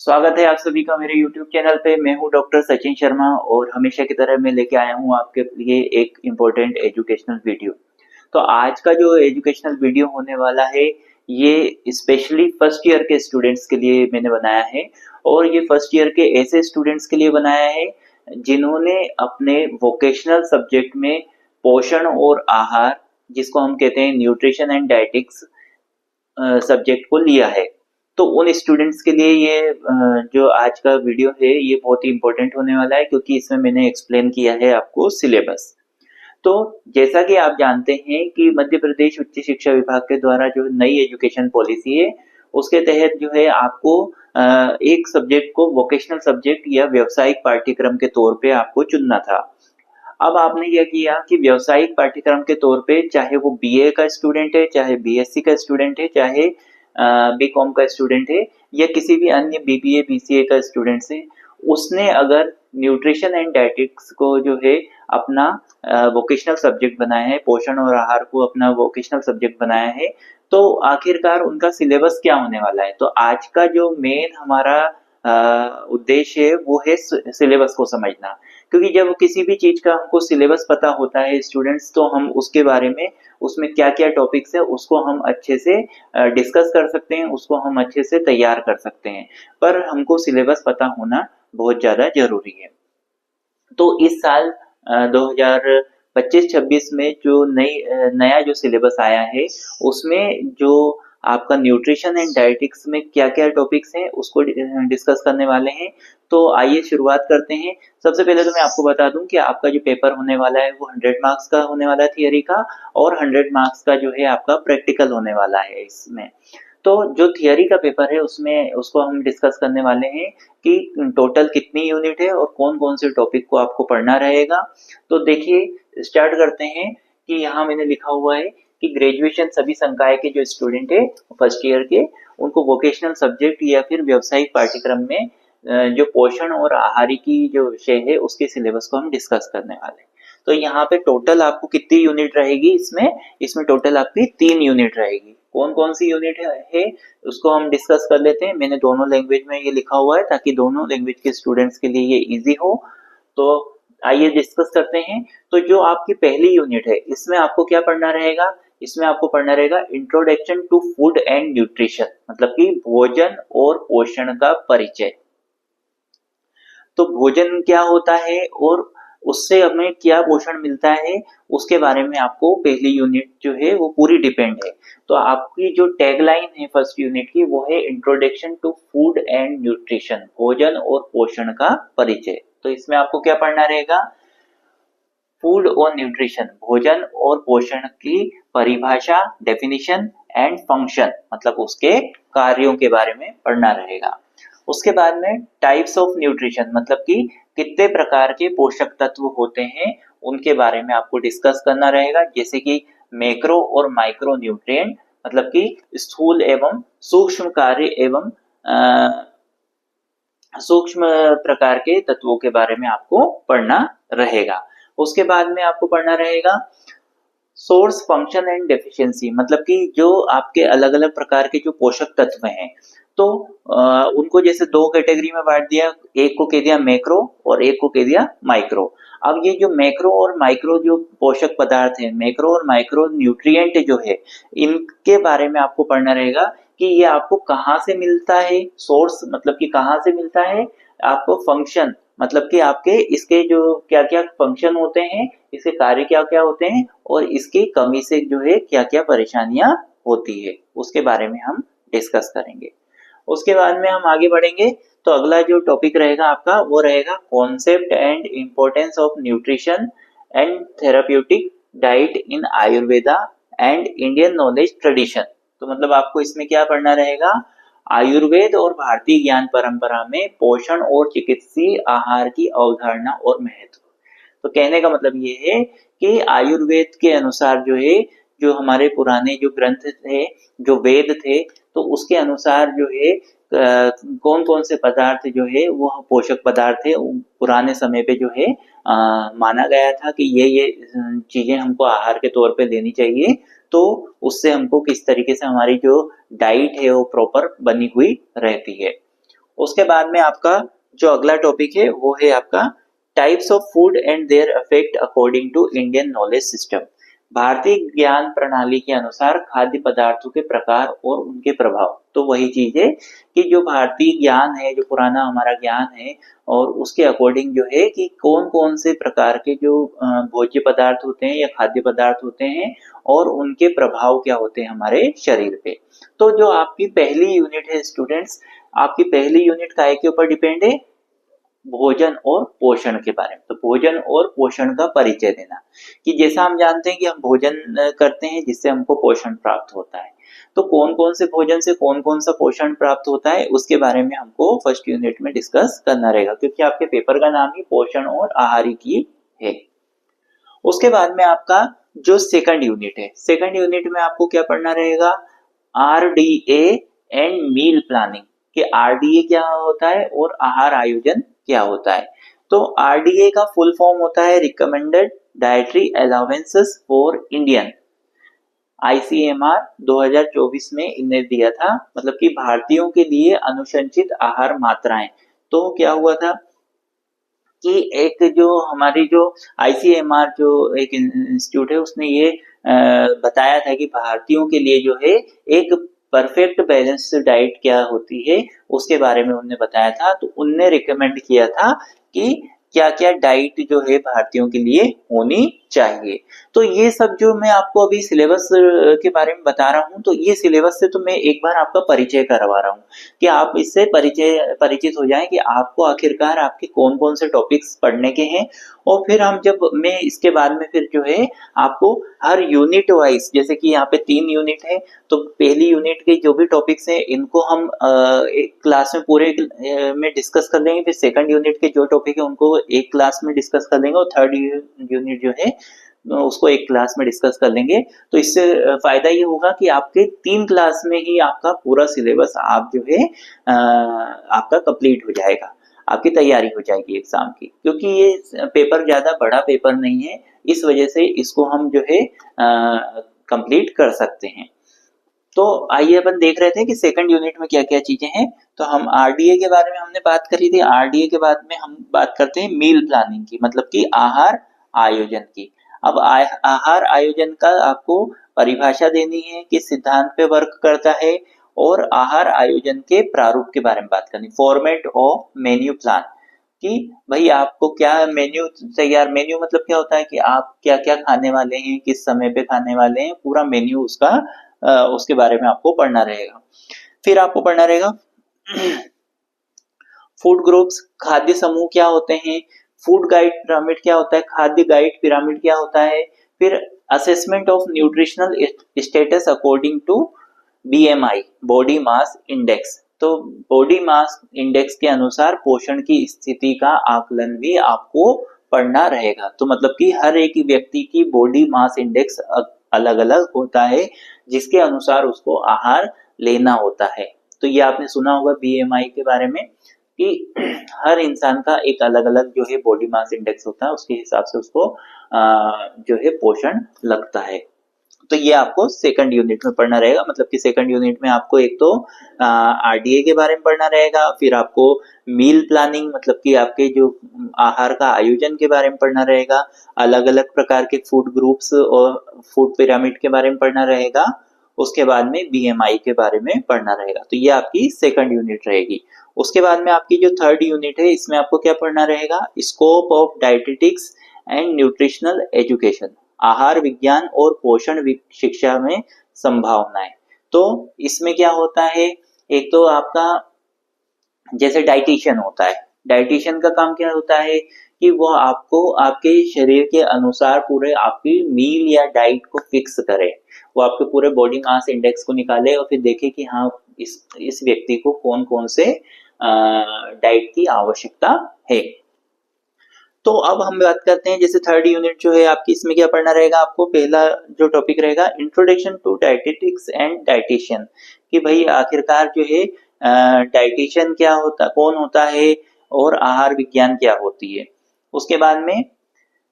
स्वागत है आप सभी का मेरे YouTube चैनल पे। मैं हूं डॉक्टर सचिन शर्मा और हमेशा की तरह मैं लेके आया हूं आपके लिए एक इम्पोर्टेंट एजुकेशनल वीडियो। तो आज का जो एजुकेशनल वीडियो होने वाला है ये स्पेशली फर्स्ट ईयर के स्टूडेंट्स के लिए मैंने बनाया है। और ये फर्स्ट ईयर के ऐसे स्टूडेंट्स के लिए बनाया है जिन्होंने अपने वोकेशनल सब्जेक्ट में पोषण और आहार, जिसको हम कहते हैं न्यूट्रिशन एंड डाइटिक्स सब्जेक्ट को लिया है। तो उन स्टूडेंट्स के लिए ये जो आज का वीडियो है ये बहुत ही इम्पोर्टेंट होने वाला है, क्योंकि इसमें मैंने एक्सप्लेन किया है आपको सिलेबस। तो जैसा कि आप जानते हैं कि मध्य प्रदेश उच्च शिक्षा विभाग के द्वारा जो नई एजुकेशन पॉलिसी है उसके तहत जो है आपको एक सब्जेक्ट को वोकेशनल सब्जेक्ट या व्यावसायिक पाठ्यक्रम के तौर पे आपको चुनना था। अब आपने क्या किया कि व्यावसायिक पाठ्यक्रम के तौर पे, चाहे वो बीए का स्टूडेंट है, चाहे बीएससी का स्टूडेंट है, चाहे बीकॉम का स्टूडेंट है, या किसी भी अन्य बीबीए बीसीए का स्टूडेंट है, उसने अगर न्यूट्रिशन एंड डाइटिक्स को जो है अपना वोकेशनल सब्जेक्ट बनाया है, पोषण और आहार को अपना वोकेशनल सब्जेक्ट बनाया है, तो आखिरकार उनका सिलेबस क्या होने वाला है। तो आज का जो मेन हमारा उद्देश्य है वो है सिलेबस को समझना। क्योंकि जब किसी भी चीज का हमको सिलेबस पता होता है स्टूडेंट्स, तो हम उसके बारे में, उसमें क्या क्या टॉपिक्स है उसको हम अच्छे से डिस्कस कर सकते हैं, उसको हम अच्छे से तैयार कर सकते हैं। पर हमको सिलेबस पता होना बहुत ज्यादा जरूरी है। तो इस साल 2025-26 में जो नया जो सिलेबस आया है उसमें जो आपका न्यूट्रिशन एंड डाइटिक्स में क्या क्या टॉपिक्स हैं उसको डिस्कस करने वाले हैं। तो आइए शुरुआत करते हैं। सबसे पहले तो मैं आपको बता दूं कि आपका जो पेपर होने वाला है वो 100 मार्क्स का होने वाला है थियरी का, और 100 मार्क्स का जो है आपका प्रैक्टिकल होने वाला है इसमें। तो जो थियरी का पेपर है उसमें उसको हम डिस्कस करने वाले हैं कि टोटल कितनी यूनिट है और कौन कौन से टॉपिक को आपको पढ़ना रहेगा। तो देखिए स्टार्ट करते हैं कि यहाँ मैंने लिखा हुआ है कि ग्रेजुएशन सभी संकाय के जो स्टूडेंट है फर्स्ट ईयर के, उनको वोकेशनल सब्जेक्ट या फिर व्यावसायिक पाठ्यक्रम में जो पोषण और आहारी की जो विषय है उसके सिलेबस को हम डिस्कस करने वाले हैं। तो यहाँ पे टोटल आपको कितनी यूनिट रहेगी, इसमें इसमें टोटल आपकी 3 यूनिट रहेगी। कौन कौन सी यूनिट है उसको हम डिस्कस कर लेते हैं। मैंने दोनों लैंग्वेज में ये लिखा हुआ है ताकि दोनों लैंग्वेज के स्टूडेंट्स के लिए ये इजी हो। तो आइए डिस्कस करते हैं। तो जो आपकी पहली यूनिट है इसमें आपको क्या पढ़ना रहेगा, इसमें आपको पढ़ना रहेगा introduction to food and nutrition, मतलब कि भोजन और पोषण का परिचय। तो भोजन क्या होता है और उससे हमें क्या पोषण मिलता है उसके बारे में आपको पहली यूनिट जो है वो पूरी डिपेंड है। तो आपकी जो टैगलाइन है फर्स्ट यूनिट की वो है introduction to food and nutrition, भोजन और पोषण का परिचय। तो इसमें आपको क्या पढ़ना रहेगा, फूड और न्यूट्रिशन, भोजन और पोषण की परिभाषा, डेफिनेशन एंड फंक्शन, मतलब उसके कार्यों के बारे में पढ़ना रहेगा। उसके बाद में टाइप्स ऑफ न्यूट्रिशन, मतलब कि कितने प्रकार के पोषक तत्व होते हैं उनके बारे में आपको डिस्कस करना रहेगा। जैसे कि मैक्रो और माइक्रो न्यूट्रिएंट, मतलब कि स्थूल एवं सूक्ष्म कार्य एवं सूक्ष्म प्रकार के तत्वों के बारे में आपको पढ़ना रहेगा। उसके बाद में आपको पढ़ना रहेगा सोर्स, फंक्शन एंड डेफिशिएंसी, मतलब कि जो आपके अलग अलग प्रकार के जो पोषक तत्व हैं, तो उनको जैसे दो कैटेगरी में बांट दिया, एक को कह दिया मैक्रो और एक को कह दिया माइक्रो। अब ये जो मैक्रो और माइक्रो जो पोषक पदार्थ है, मैक्रो और माइक्रो न्यूट्रिएंट जो है, इनके बारे में आपको पढ़ना रहेगा कि ये आपको कहाँ से मिलता है, सोर्स मतलब कि कहाँ से मिलता है, आपको फंक्शन मतलब कि आपके इसके जो क्या क्या फंक्शन होते हैं, इसके कार्य क्या क्या होते हैं, और इसकी कमी से जो है क्या क्या परेशानियां होती है उसके बारे में हम डिस्कस करेंगे। उसके बाद में हम आगे बढ़ेंगे। तो अगला जो टॉपिक रहेगा आपका वो रहेगा concept and importance of nutrition and therapeutic diet in Ayurveda and Indian knowledge tradition. तो मतलब आपको इसमें क्या पढ़ना रहेगा, आयुर्वेद और भारतीय ज्ञान परंपरा में पोषण और चिकित्सीय आहार की अवधारणा और महत्व। तो कहने का मतलब ये है कि आयुर्वेद के अनुसार जो है, जो हमारे पुराने जो ग्रंथ थे, जो वेद थे, तो उसके अनुसार जो है कौन कौन से पदार्थ जो है वो पोषक पदार्थ है, पुराने समय पे जो है माना गया था कि ये चीजें हमको आहार के तौर पे लेनी चाहिए। तो उससे हमको किस तरीके से हमारी जो डाइट है वो प्रॉपर बनी हुई रहती है। उसके बाद में आपका जो अगला टॉपिक है वो है आपका types of food and their effect according to Indian knowledge system. भारतीय ज्ञान प्रणाली के अनुसार खाद्य पदार्थों के प्रकार और उनके प्रभाव। तो वही चीज है कि जो भारतीय ज्ञान है, जो पुराना हमारा ज्ञान है, और उसके अकॉर्डिंग जो है कि कौन कौन से प्रकार के जो भोज्य पदार्थ होते हैं या खाद्य पदार्थ होते हैं और उनके प्रभाव क्या होते हैं हमारे शरीर पे। तो जो आपकी पहली यूनिट है स्टूडेंट्स, आपकी पहली यूनिट काय के ऊपर डिपेंड है? भोजन और पोषण के बारे में। तो भोजन और पोषण का परिचय देना कि जैसा हम जानते हैं कि हम भोजन करते हैं जिससे हमको पोषण प्राप्त होता है, तो कौन कौन से भोजन से कौन कौन सा पोषण प्राप्त होता है उसके बारे में हमको फर्स्ट यूनिट में डिस्कस करना रहेगा, क्योंकि आपके पेपर का नाम ही पोषण और आहारी की है। उसके बाद में आपका जो सेकंड यूनिट है, सेकंड यूनिट में आपको क्या पढ़ना रहेगा? आरडीए एंड मील प्लानिंग कि आरडीए क्या होता है और आहार आयोजन क्या होता है। तो आरडीए का फुल फॉर्म होता है recommended dietary allowances for Indian. ICMR 2024 में इन्हें दिया था, मतलब कि भारतीयों के लिए अनुशंसित आहार मात्राएं। तो क्या हुआ था कि एक जो हमारी जो आईसीएमआर जो एक इंस्टीट्यूट है उसने ये बताया था कि भारतीयों के लिए जो है एक परफेक्ट बैलेंस डाइट क्या होती है उसके बारे में उन्होंने बताया था। तो उनने रिकमेंड किया था कि क्या क्या डाइट जो है भारतीयों के लिए होनी चाहिए। तो ये सब जो मैं आपको अभी सिलेबस के बारे में बता रहा हूँ, तो ये सिलेबस से तो मैं एक बार आपका परिचय करवा रहा हूँ कि आप इससे परिचित हो जाएं कि आपको आखिरकार आपके कौन कौन से टॉपिक्स पढ़ने के हैं। और फिर हम जब मैं इसके बाद में फिर जो है आपको हर यूनिट वाइज, जैसे कि यहाँ पे 3 यूनिट है, तो पहली यूनिट के जो भी टॉपिक्स हैं इनको हम एक क्लास में पूरे में डिस्कस कर लेंगे, फिर सेकंड यूनिट के जो टॉपिक है उनको एक क्लास में डिस्कस कर लेंगे, और थर्ड यूनिट जो है उसको एक क्लास में डिस्कस कर लेंगे। तो इससे फायदा ये होगा कि आपके 3 क्लास में ही आपका पूरा सिलेबस आप जो है आपका कंप्लीट हो जाएगा, आपकी तैयारी हो जाएगी एग्जाम की, क्योंकि ये पेपर ज्यादा बड़ा पेपर नहीं है, इस वजह से इसको हम जो है कंप्लीट कर सकते हैं। तो आइए अपन देख रहे थे कि सेकंड यूनिट में क्या क्या चीजें हैं। तो हम आरडीए के बारे में हमने बात करी थी, आरडीए के बाद में हम बात करते हैं मील प्लानिंग की, मतलब कि आहार आयोजन की। अब आहार आयोजन का आपको परिभाषा देनी है, किस सिद्धांत पे वर्क करता है, और आहार आयोजन के प्रारूप के बारे में बात करनी, फॉर्मेट ऑफ मेन्यू प्लान कि भाई आपको क्या मेन्यू तैयार, मेन्यू मतलब क्या होता है कि आप क्या क्या खाने वाले हैं, किस समय पे खाने वाले हैं, पूरा मेन्यू उसका उसके बारे में आपको पढ़ना रहेगा। फिर आपको पढ़ना रहेगा फूड ग्रुप्स, खाद्य समूह क्या होते हैं, फूड गाइड पिरामिड क्या होता है, खाद्य गाइड पिरामिड क्या होता है, फिर assessment of nutritional status according to BMI, body mass index. तो बॉडी मास इंडेक्स के अनुसार पोषण की स्थिति का आकलन भी आपको पढ़ना रहेगा। तो मतलब कि हर एक व्यक्ति की बॉडी मास इंडेक्स अलग अलग होता है, जिसके अनुसार उसको आहार लेना होता है। तो ये आपने सुना होगा बीएमआई के बारे में कि हर इंसान का एक अलग अलग जो है बॉडी मास इंडेक्स होता है, उसके हिसाब से उसको जो है पोषण लगता है। तो ये आपको सेकंड यूनिट में पढ़ना रहेगा, मतलब कि सेकंड यूनिट में आपको एक तो आरडीए के बारे में पढ़ना रहेगा, फिर आपको मील प्लानिंग मतलब कि आपके जो आहार का आयोजन के बारे में पढ़ना रहेगा, अलग अलग प्रकार के फूड ग्रुप्स और फूड पिरामिड के बारे में पढ़ना रहेगा, उसके बाद में बीएमआई के बारे में पढ़ना रहेगा। तो ये आपकी सेकंड यूनिट रहेगी। उसके बाद में आपकी जो थर्ड यूनिट है इसमें आपको क्या पढ़ना रहेगा, scope of dietetics and nutritional education, आहार विज्ञान और पोषण शिक्षा में संभावनाएं। तो इसमें क्या होता है, एक तो आपका जैसे डाइटिशियन होता है, डाइटिशियन का काम क्या होता है कि वो आपको आपके शरीर के अनुसार पूरे आपकी मील या डाइट को फिक्स करे, वो आपके पूरे बॉडी मास इंडेक्स को निकाले और फिर देखे कि हाँ इस व्यक्ति को कौन कौन से डाइट की आवश्यकता है। तो अब हम बात करते हैं जैसे थर्ड यूनिट जो है आपकी, इसमें क्या पढ़ना रहेगा आपको, पहला जो टॉपिक रहेगा introduction to dietetics and dietitian, कि भाई आखिरकार जो है डाइटिशियन क्या होता, कौन होता है, और आहार विज्ञान क्या होती है। उसके बाद में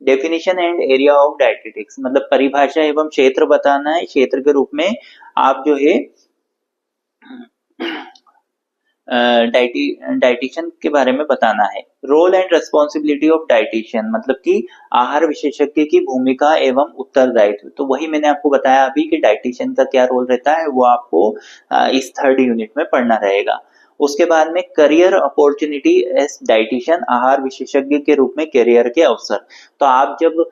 definition and area of dietetics, मतलब परिभाषा एवं क्षेत्र बताना है, क्षेत्र के रूप में आप जो है डाइटिशियन के बारे में बताना है। Role and responsibility of dietitian मतलब कि आहार विशेषज्ञ की भूमिका एवं उत्तरदायित्व। तो वही मैंने आपको बताया अभी कि डाइटिशियन का क्या रोल रहता है, वो आपको इस 3rd यूनिट में पढ़ना रहेगा। उसके बाद में करियर अपॉर्चुनिटी एज डाइटिशियन, आहार विशेषज्ञ के रूप में करियर के अवसर। तो आप जब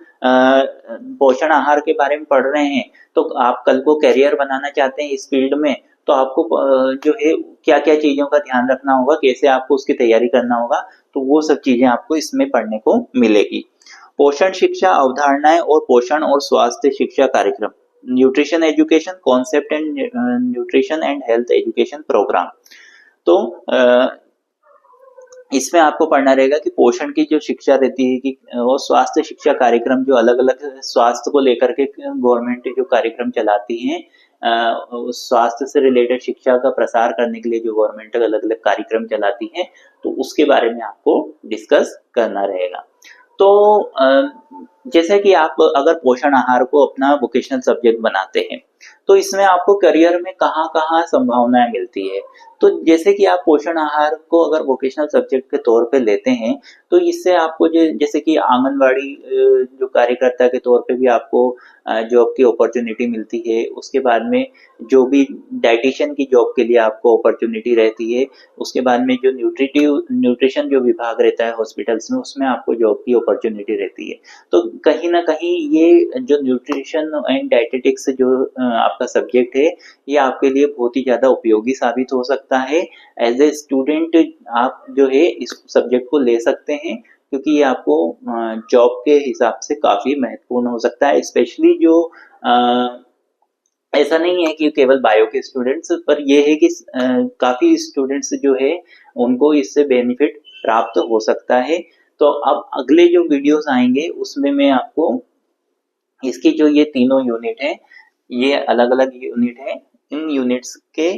पोषण आहार के बारे में पढ़ रहे हैं तो आप कल को करियर बनाना चाहते हैं इस फील्ड में, तो आपको जो है क्या क्या चीजों का ध्यान रखना होगा, कैसे आपको उसकी तैयारी करना होगा, तो वो सब चीजें आपको इसमें पढ़ने को मिलेगी। पोषण शिक्षा अवधारणाएं और पोषण और स्वास्थ्य शिक्षा कार्यक्रम, nutrition education concept and nutrition and health education programme. तो इसमें आपको पढ़ना रहेगा कि पोषण की जो शिक्षा रहती है कि और स्वास्थ्य शिक्षा कार्यक्रम, जो अलग अलग स्वास्थ्य को लेकर के गवर्नमेंट जो कार्यक्रम चलाती है, स्वास्थ्य से रिलेटेड शिक्षा का प्रसार करने के लिए जो गवर्नमेंट अलग अलग कार्यक्रम चलाती है, तो उसके बारे में आपको डिस्कस करना रहेगा। तो जैसे कि आप अगर पोषण आहार को अपना वोकेशनल सब्जेक्ट बनाते हैं तो इसमें आपको करियर में कहाँ कहाँ संभावनाएं मिलती है। तो जैसे कि आप पोषण आहार को अगर वोकेशनल सब्जेक्ट के तौर पे लेते हैं तो इससे आपको जैसे कि आंगनवाड़ी जो कार्यकर्ता के तौर पे भी आपको जॉब की अपॉर्चुनिटी मिलती है। उसके बाद में जो भी डाइटिशियन की जॉब के लिए आपको अपॉर्चुनिटी रहती है। उसके बाद में जो न्यूट्रिशन जो विभाग रहता है हॉस्पिटल्स में, उसमें आपको जॉब की अपॉर्चुनिटी रहती है। तो कहीं ना कहीं ये जो न्यूट्रिशन एंड डाइटेटिक्स जो आपका सब्जेक्ट है, ये आपके लिए बहुत ही ज्यादा उपयोगी साबित हो सकता है। एज ए स्टूडेंट आप जो है इस सब्जेक्ट को ले सकते हैं, क्योंकि ये आपको जॉब के हिसाब से काफी महत्वपूर्ण हो सकता है। स्पेशली जो ऐसा नहीं है कि केवल बायो के स्टूडेंट्स, पर यह है कि काफी स्टूडेंट्स जो है उनको इससे बेनिफिट प्राप्त हो सकता है। तो अब अगले जो वीडियोस आएंगे उसमें मैं आपको इसकी जो ये तीनों यूनिट है, ये अलग अलग यूनिट है, इन यूनिट्स के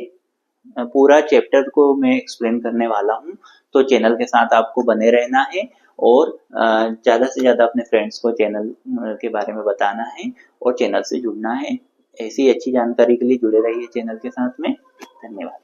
पूरा चैप्टर को मैं एक्सप्लेन करने वाला हूँ। तो चैनल के साथ आपको बने रहना है और ज़्यादा से ज़्यादा अपने फ्रेंड्स को चैनल के बारे में बताना है और चैनल से जुड़ना है। ऐसी अच्छी जानकारी के लिए जुड़े रहिए चैनल के साथ में। धन्यवाद।